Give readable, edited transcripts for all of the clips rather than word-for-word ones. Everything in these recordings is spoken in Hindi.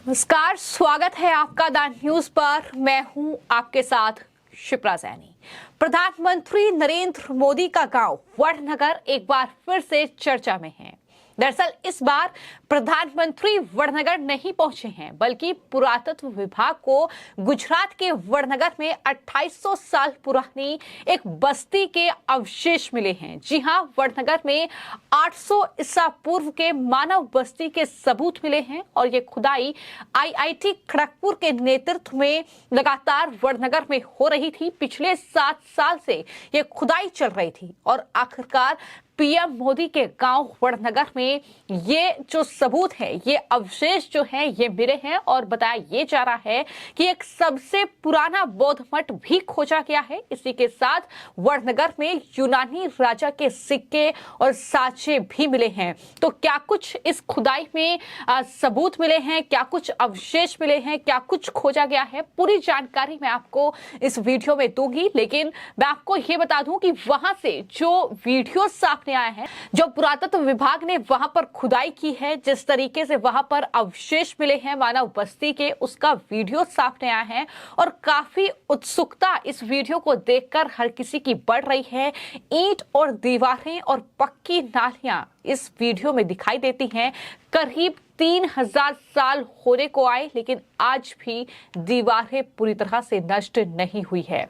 नमस्कार, स्वागत है आपका द न्यूज पर। मैं हूं आपके साथ शिप्रा सैनी। प्रधानमंत्री नरेंद्र मोदी का गांव वडनगर एक बार फिर से चर्चा में है। दरअसल इस बार प्रधानमंत्री वडनगर नहीं पहुंचे हैं, बल्कि पुरातत्व विभाग को गुजरात के वडनगर में 2800 साल पुरानी एक बस्ती के अवशेष मिले हैं। जी हां, वडनगर में 800 ईसा पूर्व के मानव बस्ती के सबूत मिले हैं और ये खुदाई आईआईटी खड़गपुर के नेतृत्व में लगातार वडनगर में हो रही थी। पिछले 7 साल से ये खुदाई चल रही थी और आखिरकार पीएम मोदी के गांव वडनगर में ये जो सबूत है, ये अवशेष जो हैं, ये मिले हैं और बताया ये जा रहा है कि एक सबसे पुराना बौद्ध मठ भी खोजा गया है। इसी के साथ वडनगर में यूनानी राजा के सिक्के और साँचे भी मिले हैं। तो क्या कुछ इस खुदाई में सबूत मिले हैं, क्या कुछ अवशेष मिले हैं, क्या कुछ खोजा गया है, पूरी जानकारी मैं आपको इस वीडियो में दूंगी। लेकिन मैं आपको ये बता दूं कि वहां से जो वीडियो सामने आया है, जो पुरातत्व विभाग ने वहां पर खुदाई की है, जिस तरीके से वहां पर अवशेष मिले हैं मानव बस्ती के, उसका वीडियो सामने आया है और काफी उत्सुकता इस वीडियो को देखकर हर किसी की बढ़ रही है। ईंट और दीवारें और पक्की नालियां इस वीडियो में दिखाई देती हैं। करीब 3000 साल होने को आए, लेकिन आज भी दीवारें पूरी तरह से नष्ट नहीं हुई है।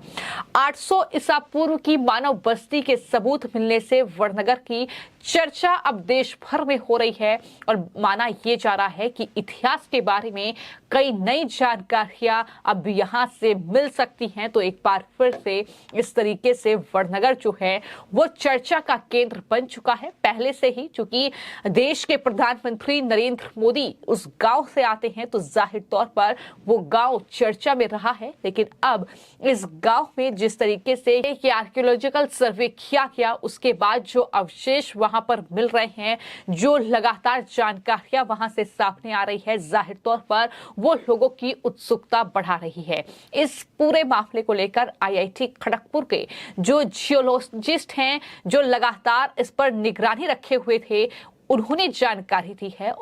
800 ईसा पूर्व की मानव बस्ती के सबूत मिलने से वडनगर की चर्चा अब देश भर में हो रही है और माना यह जा रहा है कि इतिहास के बारे में कई नई जानकारियां अब यहां से मिल सकती हैं। तो एक बार फिर से इस तरीके से वडनगर जो है वो चर्चा का केंद्र बन चुका है पहले से ही। चूंकि देश के प्रधानमंत्री नरेंद्र मोदी उस गांव से आते हैं तो जाहिर तौर पर वो गांव चर्चा में रहा है। लेकिन अब इस गांव में जिस तरीके से ये आर्कियोलॉजिकल सर्वे किया गया, उसके बाद जो अवशेष वहां पर मिल रहे हैं, जो लगातार जानकारियां वहां से सामने आ रही है, जाहिर तौर पर वो लोगों की उत्सुकता बढ़ा रही है। इस पूरे मामले को लेकर आईआईटी खड़गपुर के जो जियोलॉजिस्ट हैं, जो लगातार इस पर निगरानी रखे हुए थे, उन्होंने जानकारी दी है।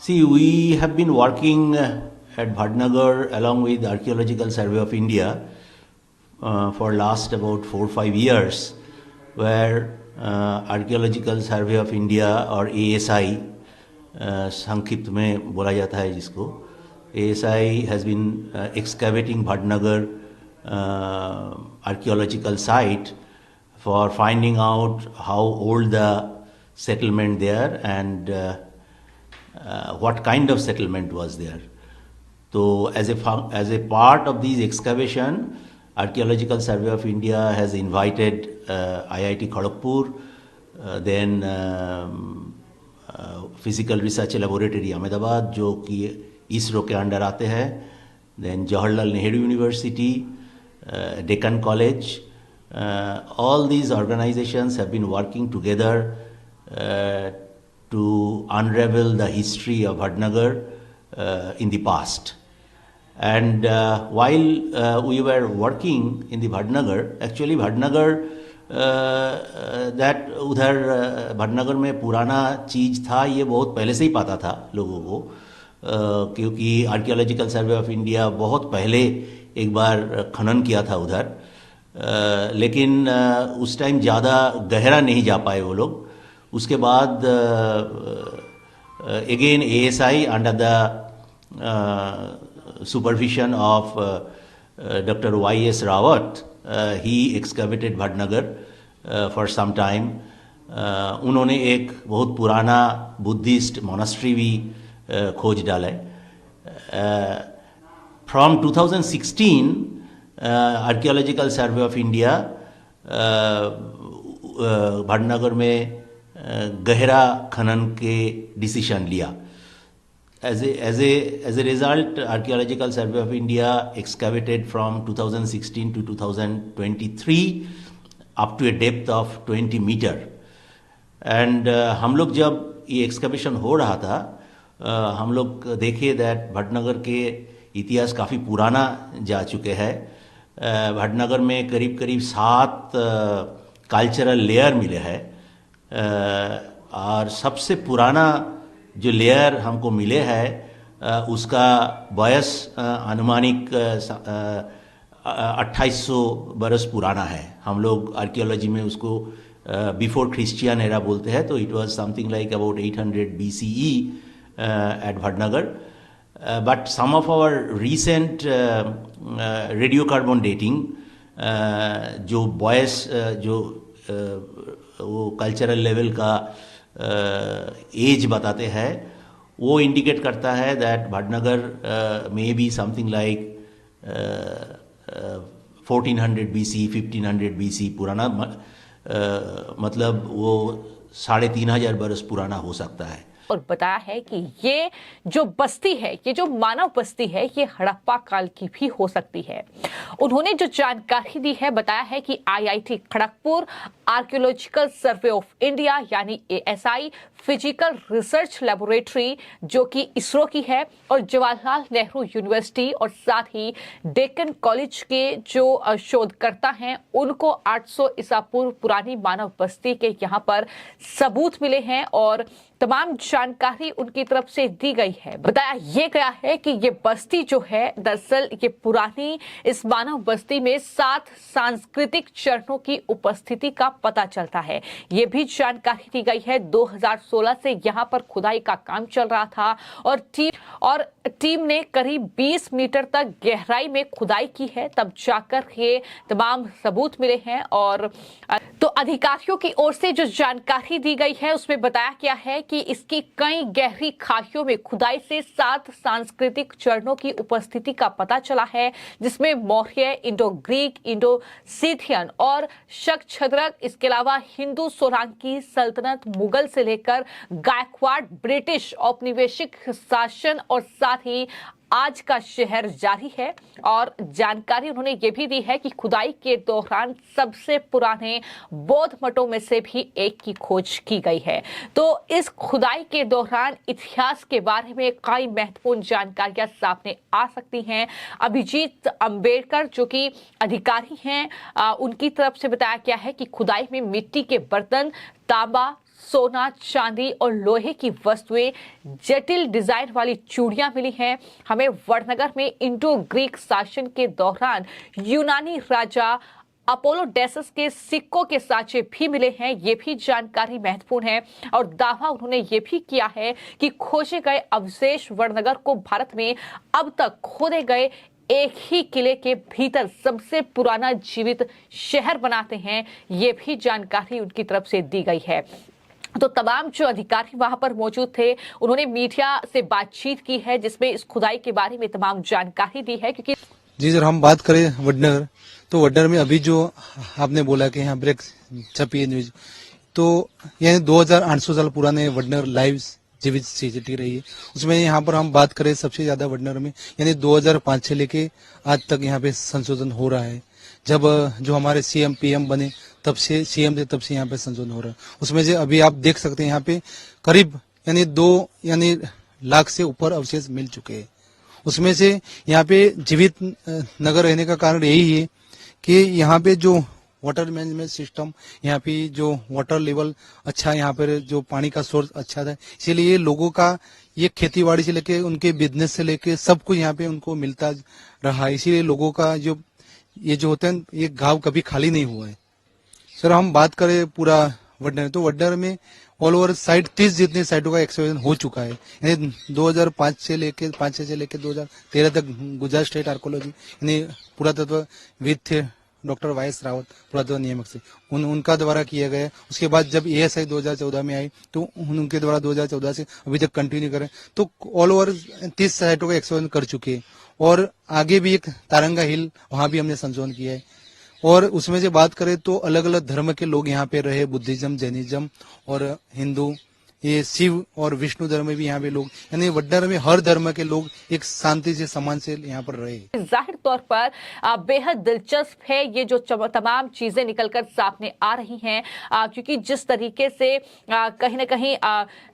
See, we have been working at Bhatnagar along with Archaeological Survey of India for last about 4-5 years, where Archaeological Survey of India और ASI संक्षिप्त में बोला जाता है जिसको, ASI has been excavating Bhatnagar archaeological site for finding out how old the settlement there and what kind of settlement was there. So as a part of this excavation, Archaeological Survey of India has invited IIT Kharagpur, then Physical Research Laboratory Ahmedabad जो कि इसरो के अंडर आते हैं, then Jawaharlal Nehru University, Deccan College, all these organizations have been working together to unravel the history of Bhatnagar in the past. And while we were working in the Bhatnagar, actually Bhatnagar that उधर भटनगर में पुराना चीज़ था, ये बहुत पहले से ही पता था लोगों को, क्योंकि आर्कियोलॉजिकल सर्वे ऑफ इंडिया बहुत पहले एक बार खनन किया था उधर, लेकिन उस टाइम ज़्यादा गहरा नहीं जा पाए वो लोग। उसके बाद again ASI under the supervision of Dr. Y.S. Rawat, he excavated Bhatnagar for some time. उन्होंने एक बहुत पुराना बुद्धिस्ट मोनास्ट्री भी खोज डाला है। From 2016 archaeological survey of India Bhatnagar में गहरा खनन के डिसीजन लिया। As a result, Archaeological Survey of India excavated from 2016 to 2023 up to a depth of 20 meter. And हम लोग जब ये एक्सकवेशन हो रहा था, हम लोग देखे दैट भटनगर के इतिहास काफ़ी पुराना जा चुके हैं। भटनगर में करीब करीब 7 कल्चरल लेयर मिले हैं, और सबसे पुराना जो लेयर हमको मिले हैं उसका बयस अनुमानिक 2800 बरस पुराना है। हम लोग आर्कियोलॉजी में उसको बिफोर क्रिश्चियन एरा बोलते हैं, तो it was something like about 800 BCE at Vadnagar. But some of our recent radiocarbon dating, जो बॉयस जो वो कल्चरल लेवल का एज बताते हैं, वो इंडिकेट करता है that Bhatnagar may be something like 1400 BC, 1500 BC पुराना, मतलब वो 3500 बरस पुराना हो सकता है। और बताया है कि ये जो बस्ती है, ये जो मानव बस्ती है, ये हड़प्पा काल की भी हो सकती है। उन्होंने जो जानकारी दी है, बताया है कि IIT Kharagpur, archaeological survey of India यानी ASI, फिजिकल रिसर्च लेबोरेटरी जो कि इसरो की है, और जवाहरलाल नेहरू यूनिवर्सिटी और साथ ही डेक्कन कॉलेज के जो शोधकर्ता हैं, उनको 800 ईसा पूर्व पुरानी मानव बस्ती के यहाँ पर सबूत मिले हैं और तमाम जानकारी उनकी तरफ से दी गई है। बताया ये गया है कि ये बस्ती जो है, दरअसल ये पुरानी इस मानव बस्ती में 7 सांस्कृतिक चरणों की उपस्थिति का पता चलता है। ये भी जानकारी दी गई है। 2016 से यहाँ पर खुदाई का काम चल रहा था और टीम ने करीब 20 मीटर तक गहराई में खुदाई की है, तब जाकर ये तमाम सबूत मिले हैं। और तो अधिकारियों की ओर से जो जानकारी दी गई है, उसमें बताया गया है कि इसकी कई गहरी खाइयों में खुदाई से 7 सांस्कृतिक चरणों की उपस्थिति का पता चला है, जिसमें Maurya, Indo Greek, Indo Scythian और शक छद्रक, इसके अलावा हिंदू सोलंकी सल्तनत, मुगल से लेकर गायकवाड़, ब्रिटिश औपनिवेशिक शासन और साथ ही आज का शहर जारी है। और जानकारी उन्होंने ये भी दी है कि खुदाई के दौरान सबसे पुराने बौद्ध मठों में से भी एक की खोज की गई है। तो इस खुदाई के दौरान इतिहास के बारे में कई महत्वपूर्ण जानकारियां सामने आ सकती हैं। अभिजीत अंबेडकर जो कि अधिकारी हैं, उनकी तरफ से बताया गया है कि खुदाई में मिट्टी के बर्तन, तांबा, सोना, चांदी और लोहे की वस्तुएं, जटिल डिजाइन वाली चूड़ियां मिली हैं। हमें वडनगर में इंडो ग्रीक शासन के दौरान यूनानी राजा अपोलोडेसस के सिक्कों के साँचे भी मिले हैं। ये भी जानकारी महत्वपूर्ण है। और दावा उन्होंने ये भी किया है कि खोजे गए अवशेष वडनगर को भारत में अब तक खोदे गए एक ही किले के भीतर सबसे पुराना जीवित शहर बनाते हैं। ये भी जानकारी उनकी तरफ से दी गई है। तो तमाम जो अधिकारी वहां पर मौजूद थे, उन्होंने मीडिया से बातचीत की है, जिसमें इस खुदाई के बारे में तमाम जानकारी दी है। क्योंकि जी सर, हम बात करें वडनगर, तो वडनगर में अभी जो आपने बोला कि यहाँ ब्रेक छपी है न्यूज, तो यानी 2800 साल पुराने वडनगर लाइव जीवित सिटी रही है। उसमें यहाँ पर हम बात करें सबसे ज्यादा वडनगर में, यानी 2005 से लेके आज तक यहाँ पे संशोधन हो रहा है। जब जो हमारे CM PM बने तब से तब से यहाँ पे संशोधन हो रहा है। उसमें से अभी आप देख सकते हैं यहाँ पे करीब यानी 2 लाख से ऊपर अवशेष मिल चुके हैं। उसमें से यहाँ पे जीवित नगर रहने का कारण यही है कि यहाँ पे जो वाटर मैनेजमेंट सिस्टम, यहाँ पे जो वाटर लेवल अच्छा, यहाँ पर जो पानी का सोर्स अच्छा था, इसीलिए लोगों का ये खेतीबाड़ी से लेके उनके बिजनेस से लेके सब कुछ यहाँ पे उनको मिलता रहा है। इसीलिए लोगों का जो ये जो होता है, ये गांव कभी खाली नहीं हुआ है। सर हम बात करें पूरा वडनगर, तो वडनगर में ऑल ओवर साइट 30 जितने साइटों का एक्सकवेशन हो चुका है। यानी 2005 से लेके 2013 तक गुजरात स्टेट आर्कोलॉजी यानी पुरातत्व विद डॉक्टर YS रावत पुरातत्व नियामक से उनका द्वारा किया गया। उसके बाद जब ASI 2014 में आई तो उनके द्वारा 2014 से अभी तक कंटिन्यू करें, तो ऑल ओवर 30 साइटों का एक्सकवेशन कर चुके हैं। और आगे भी एक तारंगा हिल, वहां भी हमने संशोधन किया है। और उसमें से बात करें तो अलग अलग धर्म के लोग यहाँ पे रहे, बुद्धिज्म, जैनिज्म और हिंदू, ये शिव और विष्णु धर्म में भी यहाँ पे लोग, यानी वडनगर में हर धर्म के लोग एक शांति से सम्मान से यहाँ पर रहे। जाहिर तौर पर बेहद दिलचस्प है ये जो तमाम चीजें निकलकर सामने आ रही हैं, क्योंकि जिस तरीके से कहीं ना कहीं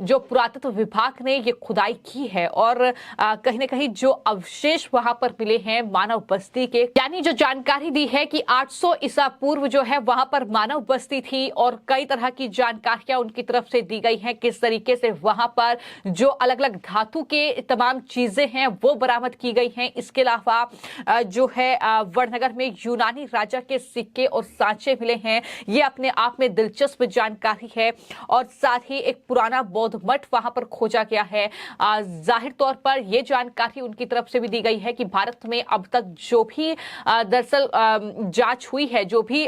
जो पुरातत्व विभाग ने ये खुदाई की है और कहीं ना कहीं जो अवशेष वहां पर मिले हैं मानव बस्ती के, यानी जो जानकारी दी है कि 800 ईसा पूर्व जो है वहां पर मानव बस्ती थी और कई तरह की जानकारियां उनकी तरफ से दी गई हैं कि तरीके से वहां पर जो अलग अलग धातु के तमाम चीजें हैं वो बरामद की गई हैं। इसके अलावा जो है वड़नगर में यूनानी राजा के सिक्के और सांचे मिले हैं। ये अपने आप में दिलचस्प जानकारी है। और साथ ही एक पुराना बौद्ध मठ वहां पर खोजा गया है। जाहिर तौर पर यह जानकारी उनकी तरफ से भी दी गई है कि भारत में अब तक जो भी दरअसल जांच हुई है, जो भी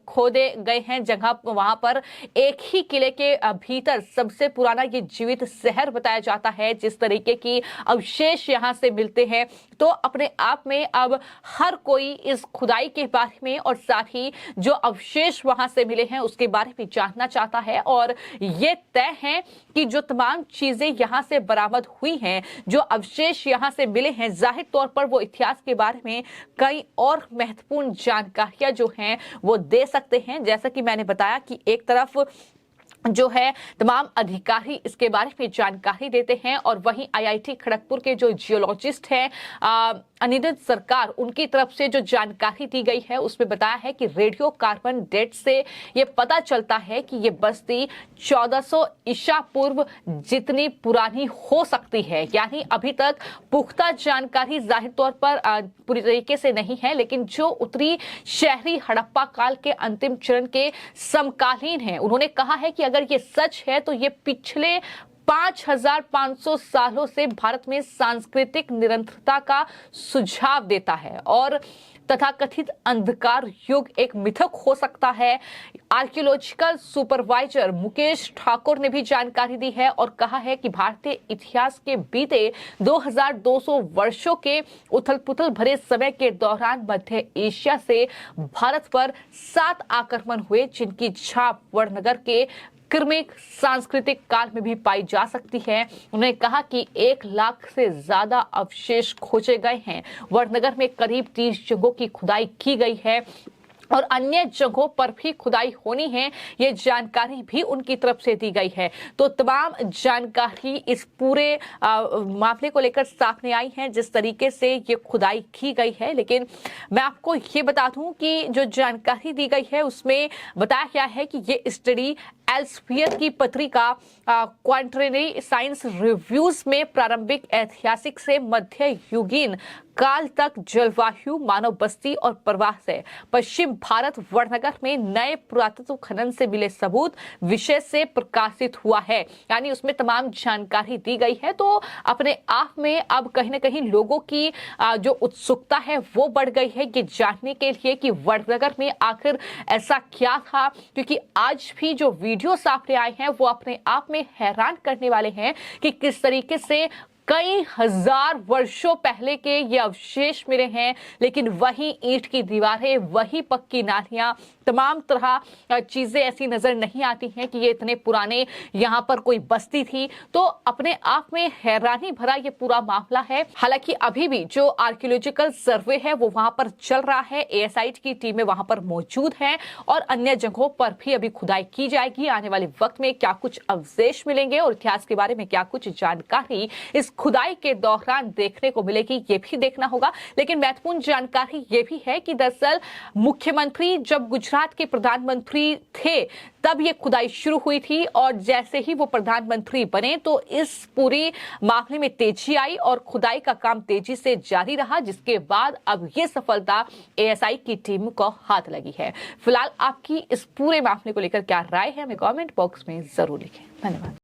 खोदे गए हैं जगह, वहां पर एक ही किले के भीतर सबसे पुराना ये जीवित शहर बताया जाता है। जिस तरीके की अवशेष यहां से मिलते हैं तो अपने आप में अब हर कोई इस खुदाई के बारे में और साथ ही जो अवशेष वहां से मिले हैं उसके बारे में जानना चाहता है। और ये तय है कि जो तमाम चीजें यहां से बरामद हुई हैं, जो अवशेष यहां से मिले हैं, जाहिर तौर पर वो इतिहास के बारे में कई और महत्वपूर्ण जानकारियां जो हैं वो दे सकते हैं। जैसा कि मैंने बताया कि एक तरफ जो है तमाम अधिकारी इसके बारे में जानकारी देते हैं और वहीं आईआईटी खड़गपुर के जो जियोलॉजिस्ट हैं अनिरुद्ध सरकार, उनकी तरफ से जो जानकारी दी गई है उसमें बताया है कि रेडियो कार्बन डेट से ये पता चलता है कि ये बस्ती 1400 ईसा पूर्व जितनी पुरानी हो सकती है। यानी अभी तक पुख्ता जानकारी जाहिर तौर पर पूरी तरीके से नहीं है, लेकिन जो उत्तरी शहरी हड़प्पा काल के अंतिम चरण के समकालीन है। उन्होंने कहा है कि अगर ये सच है तो ये पिछले 5500 सालों से भारत में सांस्कृतिक निरंतरता का सुझाव देता है और तथाकथित अंधकार युग एक मिथक हो सकता है। आर्कियोलॉजिकल सुपरवाइजर मुकेश ठाकुर ने भी जानकारी दी है और कहा है कि भारतीय इतिहास के बीते 2200 वर्षों के उथल-पुथल भरे समय के दौरान मध्य एशिया से भारत पर 7 आक्रमण हुए, जिनकी छाप वड़नगर के क्रमिक सांस्कृतिक काल में भी पाई जा सकती है। उन्होंने कहा कि 1 लाख से ज्यादा अवशेष खोजे गए हैं। वड़नगर में करीब 30 जगहों की खुदाई की गई है और अन्य जगहों पर भी खुदाई होनी है, ये जानकारी भी उनकी तरफ से दी गई है। तो तमाम जानकारी इस पूरे मामले को लेकर सामने आई है, जिस तरीके से ये खुदाई की गई है। लेकिन मैं आपको ये बता दूं कि जो जानकारी दी गई है उसमें बताया गया है कि ये स्टडी एल्सवियर की पत्रिका क्वांटरनरी साइंस रिव्यूज में प्रारंभिक ऐतिहासिक से मध्य युगीन काल तक जलवायु, मानव बस्ती और प्रवाह से पश्चिम भारत वड़नगर में नए पुरातत्व खनन से मिले सबूत विषय से प्रकाशित हुआ है। यानी उसमें तमाम जानकारी दी गई है। तो अपने आप में अब कहीं ना कहीं लोगों की जो उत्सुकता है वो बढ़ गई है ये जानने के लिए कि वड़नगर में आखिर ऐसा क्या था, क्योंकि आज भी जो वीडियो सामने आए हैं वो अपने आप में हैरान करने वाले हैं कि किस तरीके से कई हजार वर्षों पहले के ये अवशेष मिले हैं। लेकिन वही ईंट की दीवारें, वही पक्की नालियां, तमाम तरह चीजें ऐसी नजर नहीं आती हैं कि ये इतने पुराने यहाँ पर कोई बस्ती थी। तो अपने आप में हैरानी भरा ये पूरा मामला है। हालांकि अभी भी जो आर्कियोलॉजिकल सर्वे है वो वहां पर चल रहा है। एएसआई की टीमें वहां पर मौजूद हैं और अन्य जगहों पर भी अभी खुदाई की जाएगी। आने वाले वक्त में क्या कुछ अवशेष मिलेंगे और इतिहास के बारे में क्या कुछ जानकारी इस खुदाई के दौरान देखने को मिलेगी, ये भी देखना होगा। लेकिन महत्वपूर्ण जानकारी ये भी है कि दरअसल मुख्यमंत्री जब गुजरात के प्रधानमंत्री थे तब ये खुदाई शुरू हुई थी और जैसे ही वो प्रधानमंत्री बने तो इस पूरी मामले में तेजी आई और खुदाई का काम तेजी से जारी रहा, जिसके बाद अब ये सफलता एएसआई की टीम को हाथ लगी है। फिलहाल आपकी इस पूरे मामले को लेकर क्या राय है हमें कमेंट बॉक्स में जरूर लिखें। धन्यवाद।